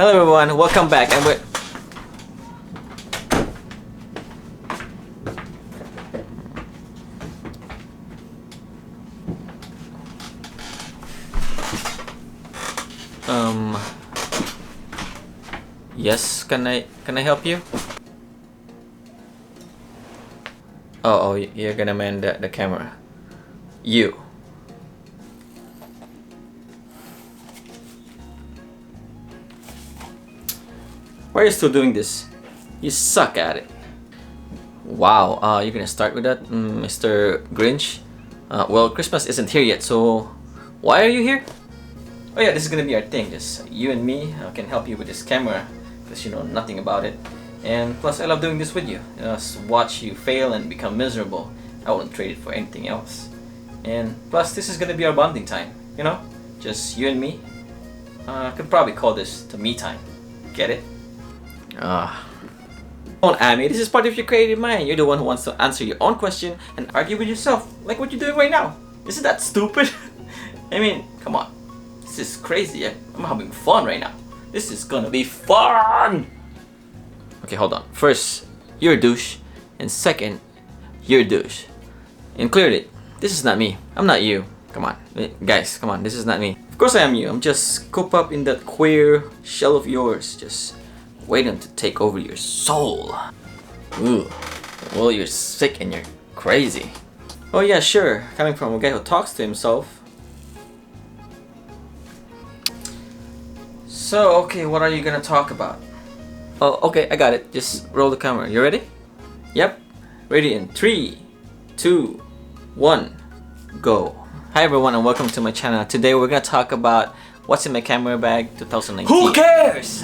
Hello everyone, welcome back and we're... Yes, can I help you? Oh, you're gonna man the camera. You. Why are you still doing this? You suck at it. Wow, you're gonna start with that, Mr. Grinch? Well, Christmas isn't here yet, so why are you here? Oh yeah, this is gonna be our thing. Just you and me can help you with this camera because you know nothing about it. And plus, I love doing this with you. Just watch you fail and become miserable. I wouldn't trade it for anything else. And plus, this is gonna be our bonding time. You know, just you and me. I could probably call this the me time. Get it? Don't Amy, this is part of your creative mind. You're the one who wants to answer your own question and argue with yourself, like what you're doing right now. Isn't that stupid? I mean, come on. This is crazy. I'm having fun right now. This is gonna be fun! Okay, hold on. First, you're a douche. And second, you're a douche. And clearly, this is not me. I'm not you. Come on. Guys, come on. This is not me. Of course I am you. I'm just cooped up in that queer shell of yours. Just waiting to take over your soul. Ooh. Well, you're sick and you're crazy. Oh yeah, sure. Coming from a guy who talks to himself. So, okay, what are you gonna talk about? Oh, okay, I got it. Just roll the camera. You ready? Yep. Ready in 3, 2, 1, go. Hi everyone and welcome to my channel. Today we're gonna talk about what's in my camera bag 2019. Who cares?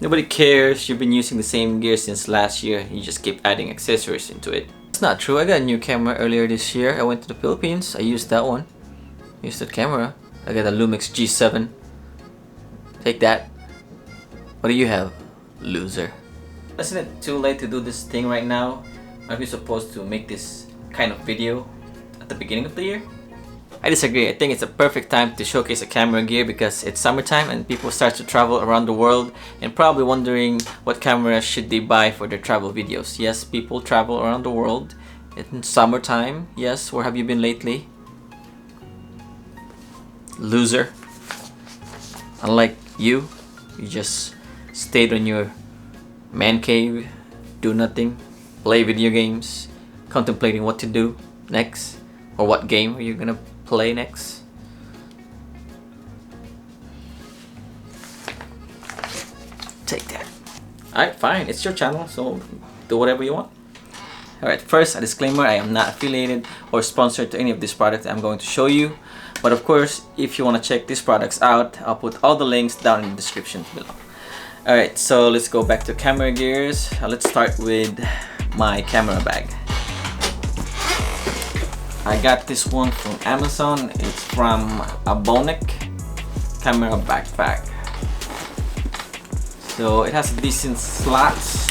Nobody cares. You've been using the same gear since last year. You just keep adding accessories into it. It's not true. I got a new camera earlier this year. I went to the Philippines. I used that one. Used that camera. I got a Lumix G7. Take that. What do you have, loser? Isn't it too late to do this thing right now? Aren't we supposed to make this kind of video at the beginning of the year? I disagree. I think it's a perfect time to showcase a camera gear because it's summertime and people start to travel around the world and probably wondering what camera should they buy for their travel videos. Yes, people travel around the world in summertime. Yes, where have you been lately? Loser. Unlike you, you just stayed on your man cave, do nothing, play video games, contemplating what to do next or what game are you gonna play next. Take that. Alright, fine, it's your channel, so do whatever you want. Alright, first a disclaimer, I am not affiliated or sponsored to any of these products I'm going to show you. But of course, if you want to check these products out, I'll put all the links down in the description below. Alright, so let's go back to camera gears. Let's start with my camera bag. I got this one from Amazon. It's from a Bonic camera backpack. So it has decent slots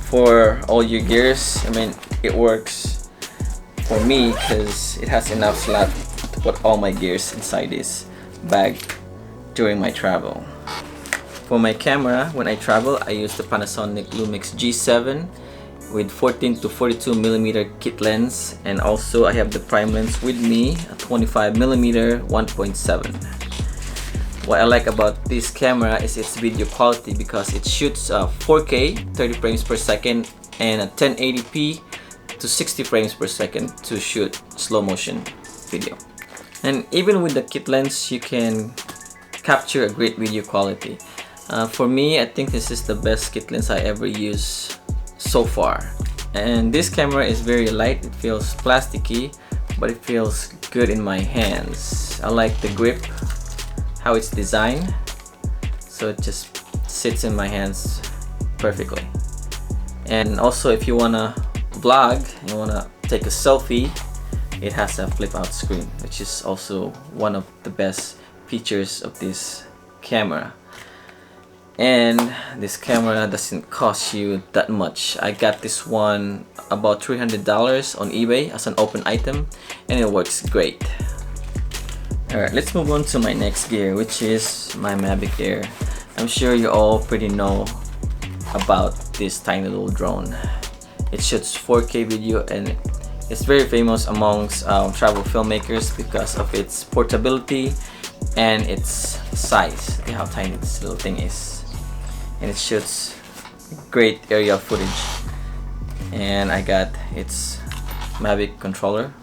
for all your gears. I mean, it works for me because it has enough slot to put all my gears inside this bag during my travel. For my camera, when I travel, I use the Panasonic Lumix G7 with 14 to 42 millimeter kit lens, and also I have the prime lens with me, a 25 millimeter 1.7. What I like about this camera is its video quality because it shoots 4K 30 frames per second and a 1080p to 60 frames per second to shoot slow motion video. And even with the kit lens, you can capture a great video quality. For me, I think this is the best kit lens I ever used so far. And this camera is very light. It feels plasticky, but it feels good in my hands. I like the grip, how it's designed, so it just sits in my hands perfectly. And also, if you wanna vlog, you wanna take a selfie, it has a flip out screen, which is also one of the best features of this camera. And this camera doesn't cost you that much. I got this one about $300 on eBay as an open item, and it works great. Alright, let's move on to my next gear, which is my Mavic Air. I'm sure you all pretty know about this tiny little drone. It shoots 4K video, and it's very famous amongst travel filmmakers because of its portability and its size. Look at how tiny this little thing is. And it shoots great area footage. And I got its Mavic controller.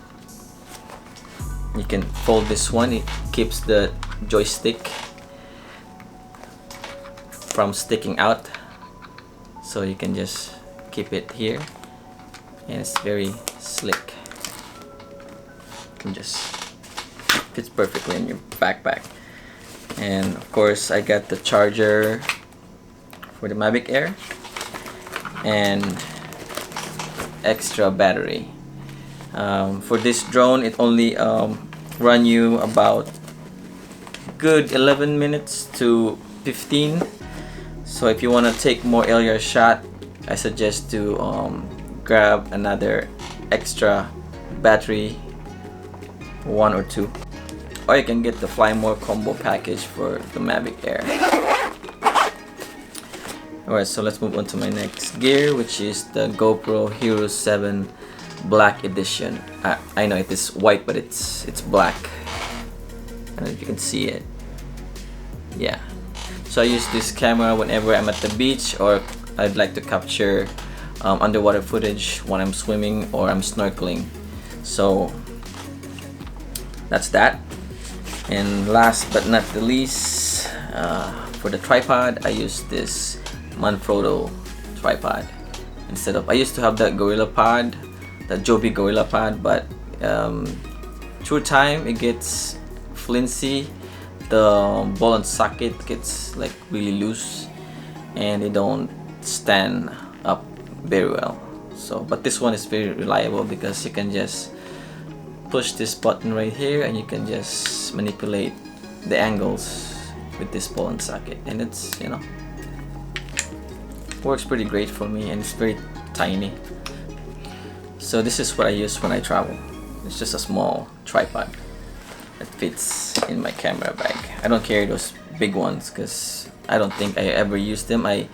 You can fold this one. It keeps the joystick from sticking out, so you can just keep it here, and it's very slick. You can just fits perfectly in your backpack. And of course, I got the charger for the Mavic Air and extra battery. For this drone, it only run you about good 11 minutes to 15. So if you want to take more area shot, I suggest to grab another extra battery, 1 or 2, or you can get the Fly More combo package for the Mavic Air. Alright, so let's move on to my next gear, which is the GoPro Hero 7 Black Edition. I know it is white, but it's black. I don't know if you can see it. Yeah. So I use this camera whenever I'm at the beach, or I'd like to capture underwater footage when I'm swimming or I'm snorkeling. So that's that. And last but not the least, for the tripod, I use this Manfrotto tripod instead of, I used to have that GorillaPod, the Joby GorillaPod, but through time it gets flimsy. The ball and socket gets like really loose, and they don't stand up very well. So, but this one is very reliable because you can just push this button right here, and you can just manipulate the angles with this ball and socket, and it's, you know, works pretty great for me, and it's very tiny. So this is what I use when I travel. It's just a small tripod that fits in my camera bag. I don't carry those big ones because I don't think I ever use them. I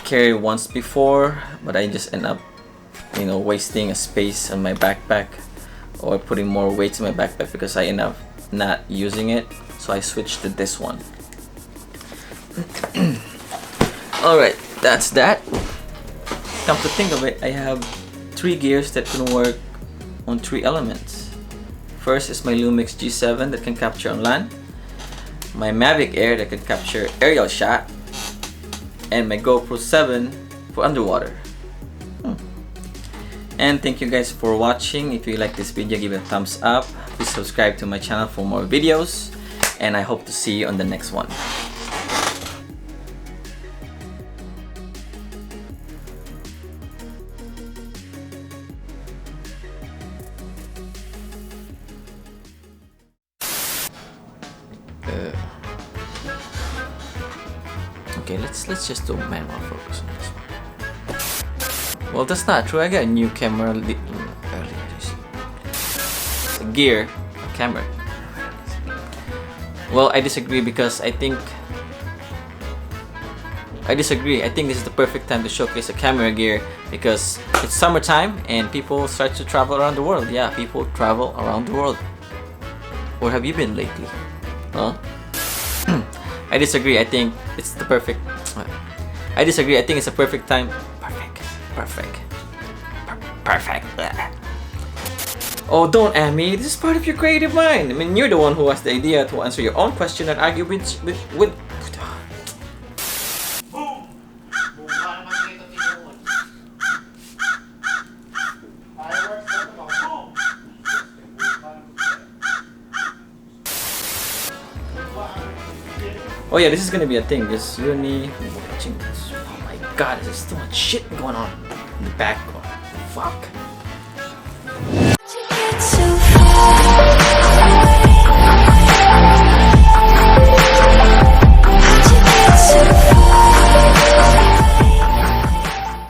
carried once before, but I just end up, you know, wasting a space on my backpack or putting more weight in my backpack because I end up not using it. So I switched to this one. Alright, that's that. Come to think of it, I have 3 gears that can work on 3 elements. First is my Lumix G7 that can capture on land, my Mavic Air that can capture aerial shot, and my GoPro 7 for underwater. And thank you guys for watching. If you like this video, give it a thumbs up. Please subscribe to my channel for more videos, and I hope to see you on the next one. Okay, let's just do manual focus on this one. Well, that's not true. I got a new camera earlier this gear, camera. Well, I disagree because I think this is the perfect time to showcase a camera gear because it's summertime and people start to travel around the world. Yeah, people travel around the world. Where have you been lately? Huh? I disagree. I think it's the perfect. I disagree. I think it's a perfect time. Perfect. Oh, don't add me. This is part of your creative mind. I mean, you're the one who has the idea to answer your own question and argue with. Oh yeah, this is gonna be a thing. Just you and me watching this. Oh my god, there's so much shit going on in the background. Fuck.